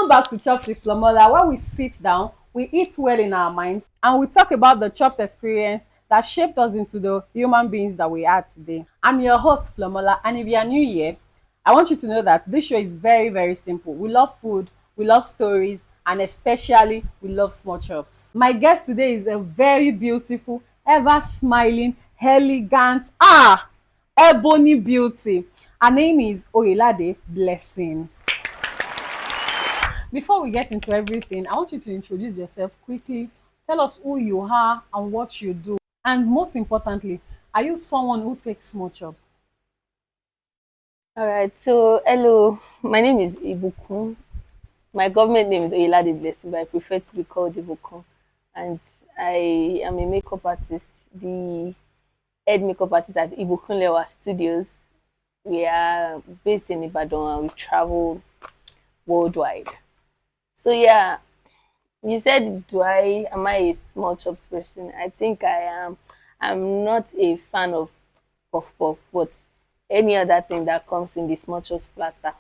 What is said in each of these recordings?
Welcome back to Chops with Flomola, where we sit down, we eat well in our minds, and we talk about the Chops experience that shaped us into the human beings that we are today. I'm your host, Flomola, and if you are new here, I want you to know that this show is very, very simple. We love food, we love stories, and especially we love small chops. My guest today is a very beautiful, ever smiling, elegant, ebony beauty. Her name is Oyelade Blessing. Before we get into everything, I want you to introduce yourself quickly. Tell us who you are and what you do. And most importantly, are you someone who takes small chops? All right, so hello, my name is Ibukun. My government name is Oyelade Blessing, but I prefer to be called Ibukun. And I am a makeup artist, the head makeup artist at Ibukun Lewa Studios. We are based in Ibadan and we travel worldwide. So yeah, you said, am I a small chops person? I think I am. I'm not a fan of puff puff, but any other thing that comes in the small chops platter,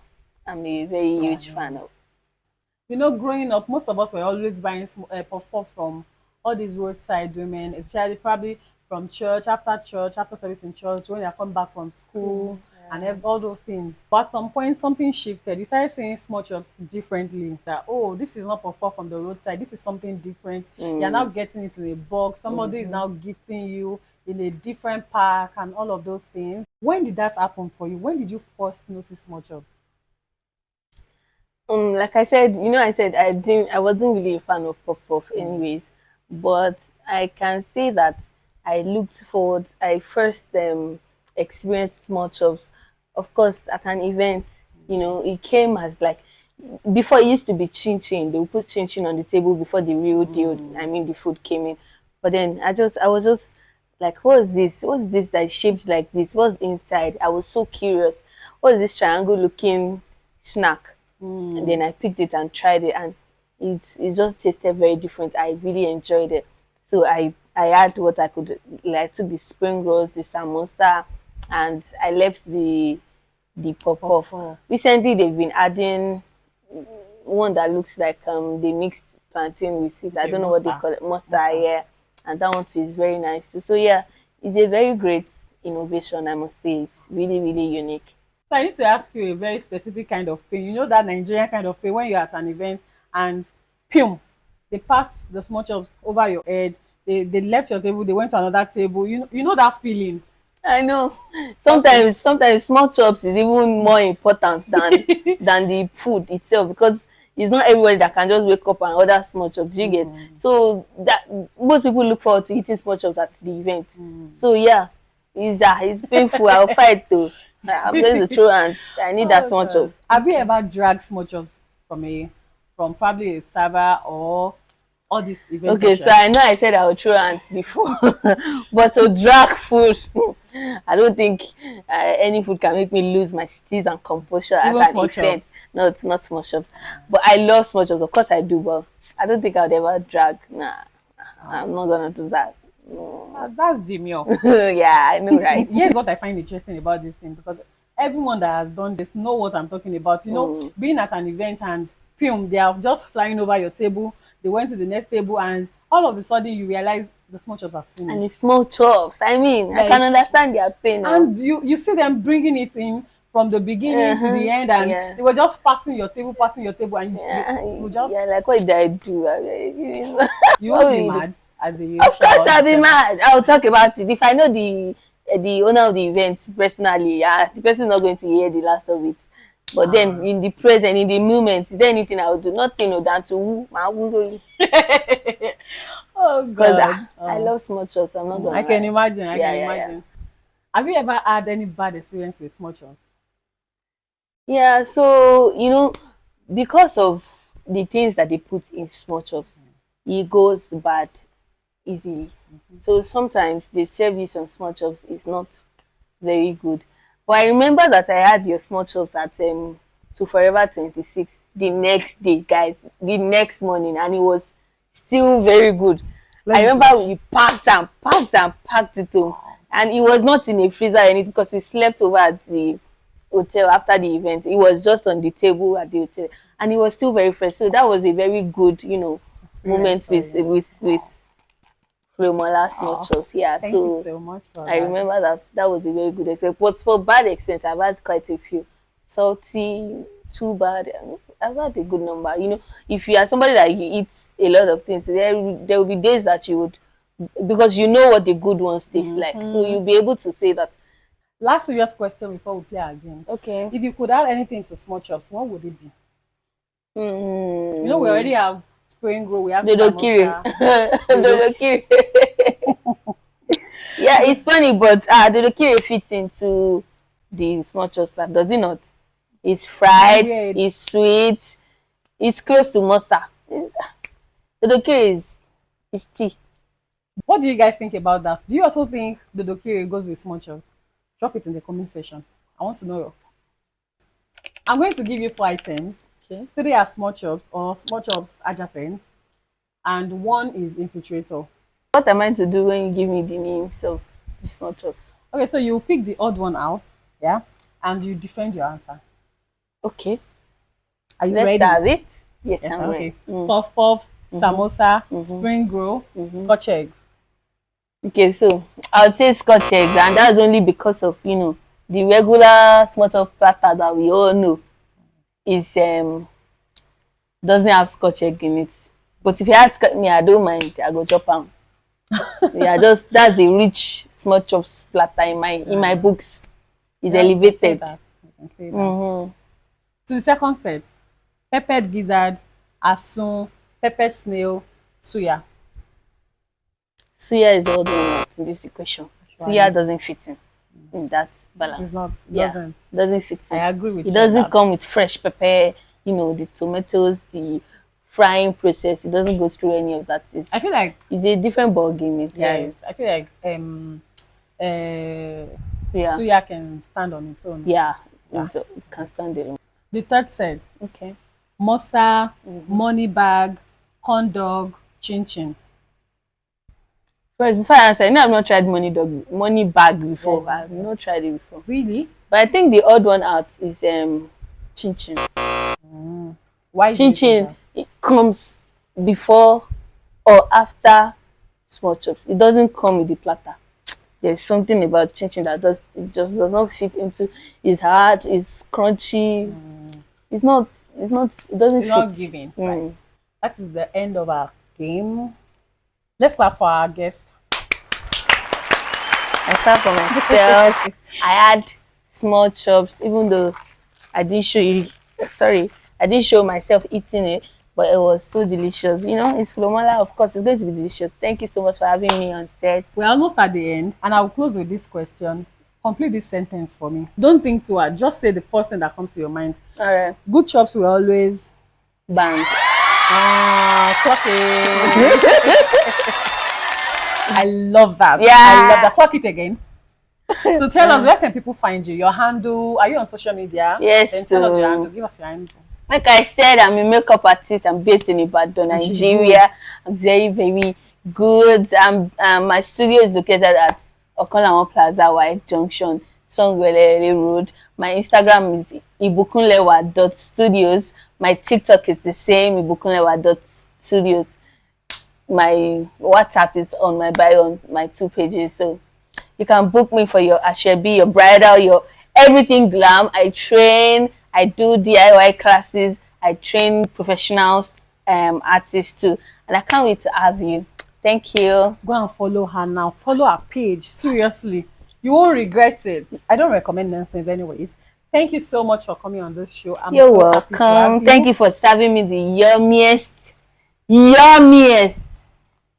I'm a very huge fan of. You know, growing up, most of us were always buying puff puff from all these roadside women, especially probably from church, after service in church, when they come back from school, and all those things. But at some point, something shifted. You started seeing small chops differently. That, oh, this is not puff puff from the roadside. This is something different. You're now getting it in a box. Somebody is now gifting you in a different pack and all of those things. When did that happen for you? When did you first notice small chops? Like I said, I said I wasn't really a fan of pop puff anyways, but I can say that I looked forward. I first experienced small chops, of course, at an event. It came as like before it used to be chin chin. They would put chin chin on the table before the real deal. I mean, the food came in, but then I was just like, what's this? What's this that is shaped like this? What's inside? I was so curious. What is this triangle looking snack? And then I picked it and tried it, and it just tasted very different. I really enjoyed it. So I had what I could. Like, I took the spring rolls, the samosa, and I left the pop off. Recently, they've been adding one that looks like they mixed plantain with it. I don't know what they call it, mosa, yeah. And that one too is very nice too. So yeah, it's a very great innovation. I must say, it's really, really unique. So I need to ask you a very specific kind of pain. You know that Nigerian kind of pain when you're at an event and pum, they passed the small chops over your head. They left your table, they went to another table. You know that feeling. I know. Sometimes small chops is even more important than the food itself, because it's not everybody that can just wake up and order small chops. You get, so that most people look forward to eating small chops at the event. So yeah, it's painful. I'll fight though. I'm going to throw hands. I need that small chops. Have you ever dragged small chops from probably a server or all these events? Okay, so I know I said I would throw hands before, but to drag food, I don't think any food can make me lose my steez and composure at an event. No, it's not small chops, but I love small chops. Of course I do, but I don't think I would ever drag. Nah, I'm not gonna do that. No. That's demure. Yeah, I know, right? Here's what I find interesting about this thing, because everyone that has done this know what I'm talking about. Being at an event and they are just flying over your table. They went to the next table, and all of a sudden you realize the small chops are finished. And the small chops, I mean, like, I can understand their pain. And you see them bringing it in from the beginning to the end, and they were just passing your table, and you just like, what did I do? You won't be mad. Of course I'll be mad. I'll talk about it. If I know the owner of the event personally, the person is not going to hear the last of it. But then in the present, in the moment, is there anything I will do? Nothing than to oh God. I love small chops. I'm not gonna I can imagine. I can imagine. Yeah. Have you ever had any bad experience with small chops? Yeah, so because of the things that they put in small chops, it goes bad easily. So sometimes the service on small chops is not very good. But I remember that I had your small chops at to Forever 26 the next day, guys, the next morning, and it was still very good. I remember we packed it home, and it was not in a freezer or anything, because we slept over at the hotel after the event. It was just on the table at the hotel, and it was still very fresh. So that was a very good, moment with Flomola small chops. Yeah, Thank so you so much for I that. remember that was a very good experience. But for bad experience, I've had quite a few. Salty, too bad. I've had a good number. If you are somebody that you eat a lot of things, there will be days that you would, because you know what the good ones taste like. So you'll be able to say that. Last serious question before we play again. Okay. If you could add anything to small chops, what would it be? We already have spring roll, we have Dodokiri. samosa. Dodokiri. Yeah, it's funny, but Dodokiri fits into the small chops plat, does it not? It's fried, it's sweet, it's close to mosa. Dodokiri is tea. What do you guys think about that? Do you also think the dokiri goes with small chops? Drop it in the comment section. I want to know. I'm going to give you 4 items. Okay. 3 are small chops or small chops adjacent, and 1 is infiltrator. What am I to do when you give me the names of the small chops? Okay, so you pick the odd one out, yeah, and you defend your answer. Okay. Are you Let's ready? have it. Yes, Yes, I'm okay. ready. Puff puff, samosa, spring roll, scotch eggs. Okay, so I would say scotch eggs, and that's only because of the regular small chop platter that we all know is doesn't have scotch egg in it. But if you ask me, I don't mind. I go chop am. Yeah, that's a rich small chops platter in my books. It's elevated. You can say that. To the second set, peppered gizzard, asun, pepper snail, suya. Suya is all the one out in this equation. Suya doesn't fit in that balance. It's not. Doesn't fit in. I agree with you. It doesn't come with fresh pepper. The tomatoes, the frying process. It doesn't go through any of that. I feel like it's a different ball game. Yes, I feel like suya can stand on its own. Yeah. It can stand alone. The third set. Okay. Mosa, money bag, corn dog, chin chin. First, before I answer, I've not tried money bag before. Yes. I've not tried it before. Really? But I think the odd one out is chin chin. Why chin chin? It comes before or after small chops. It doesn't come with the platter. There's something about chin chin that it just does not fit into. It's hard. It's crunchy. It doesn't fit. Not giving. Right. That is the end of our game. Let's clap for our guest. I clap for myself. I had small chops, even though I didn't show myself eating it, but it was so delicious. It's Flomola, of course, it's going to be delicious. Thank you so much for having me on set. We're almost at the end, and I'll close with this question. Complete this sentence for me. Don't think too hard. Just say the first thing that comes to your mind. All right. Good chops will always bang. Clock it. I love that. Yeah. I love that. Clock it again. So tell us, where can people find you? Your handle? Are you on social media? Yes. Then tell us your handle. Give us your handle. Like I said, I'm a makeup artist. I'm based in Ibadan, Nigeria. I'm very, very good. My studio is located at Okolawon Plaza, White Junction, Songwele Road. My Instagram is ibukunlewa.studios. My TikTok is the same, ibukunlewa.studios. My WhatsApp is on my bio on my 2 pages. So you can book me for your Ashebi, your bridal, your everything glam. I train. I do DIY classes. I train professionals, artists too. And I can't wait to have you. Thank you. Go and follow her now. Follow her page. Seriously. You won't regret it. I don't recommend nonsense anyways. Thank you so much for coming on this show. You're welcome. Thank you for serving me the yummiest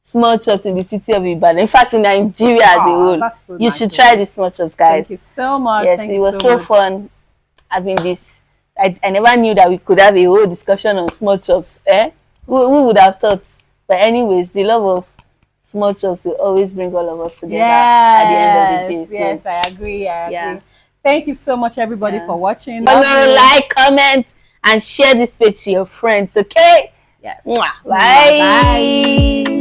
small chops in the city of Ibadan. In fact, in Nigeria as a whole. So you should try the small chops, guys. Thank you so much. Yes, it was so fun having this. I never knew that we could have a whole discussion on small chops. Who would have thought? But anyways, the love of small chops will always bring all of us together at the end of the day. So, yes, I agree. Thank you so much, everybody, for watching. Follow, like, comment, and share this page to your friends, okay? Yes. Bye. Bye.